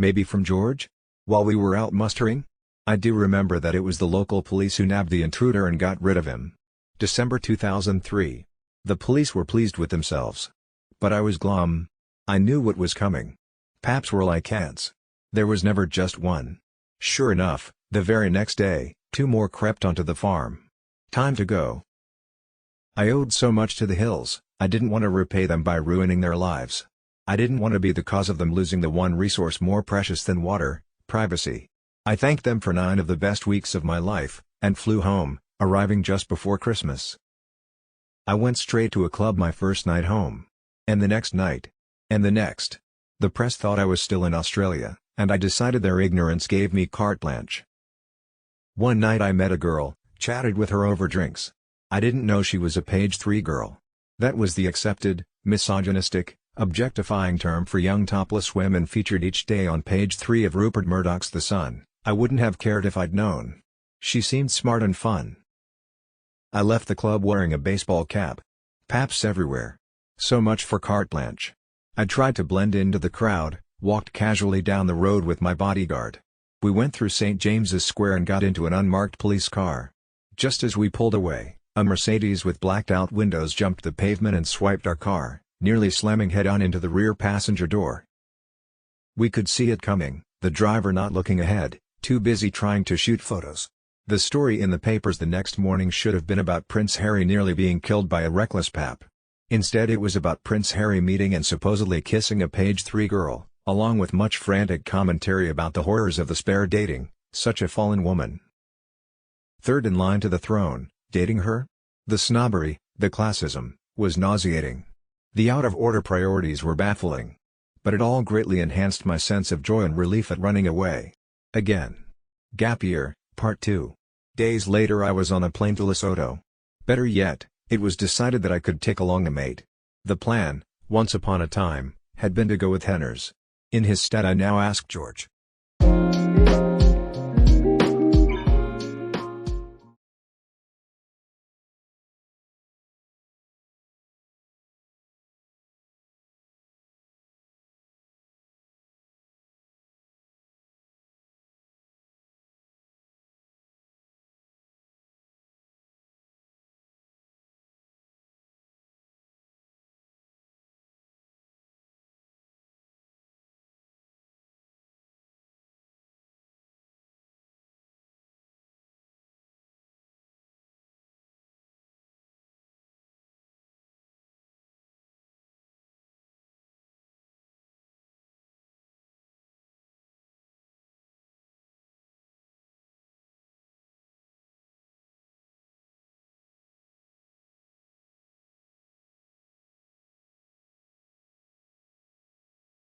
Maybe from George? While we were out mustering? I do remember that it was the local police who nabbed the intruder and got rid of him. December 2003. The police were pleased with themselves. But I was glum. I knew what was coming. Paps were like ants. There was never just one. Sure enough, the very next day, 2 more crept onto the farm. Time to go. I owed so much to the Hills, I didn't want to repay them by ruining their lives. I didn't want to be the cause of them losing the one resource more precious than water, privacy. I thanked them for 9 of the best weeks of my life, and flew home, arriving just before Christmas. I went straight to a club my first night home. And the next night. And the next. The press thought I was still in Australia, and I decided their ignorance gave me carte blanche. One night I met a girl, chatted with her over drinks. I didn't know she was a page 3 girl. That was the accepted, misogynistic, objectifying term for young topless women featured each day on page 3 of Rupert Murdoch's The Sun. I wouldn't have cared if I'd known. She seemed smart and fun. I left the club wearing a baseball cap. Paps everywhere. So much for carte blanche. I tried to blend into the crowd, walked casually down the road with my bodyguard. We went through St. James's Square and got into an unmarked police car. Just as we pulled away, a Mercedes with blacked-out windows jumped the pavement and swiped our car, nearly slamming head-on into the rear passenger door. We could see it coming, the driver not looking ahead, too busy trying to shoot photos. The story in the papers the next morning should have been about Prince Harry nearly being killed by a reckless pap. Instead it was about Prince Harry meeting and supposedly kissing a page 3 girl, along with much frantic commentary about the horrors of the spare dating, such a fallen woman. Third in line to the throne, dating her? The snobbery, the classism, was nauseating. The out-of-order priorities were baffling. But it all greatly enhanced my sense of joy and relief at running away. Again. Gap year, Part 2. Days later I was on a plane to Lesotho. Better yet, it was decided that I could take along a mate. The plan, once upon a time, had been to go with Henners. In his stead I now asked George.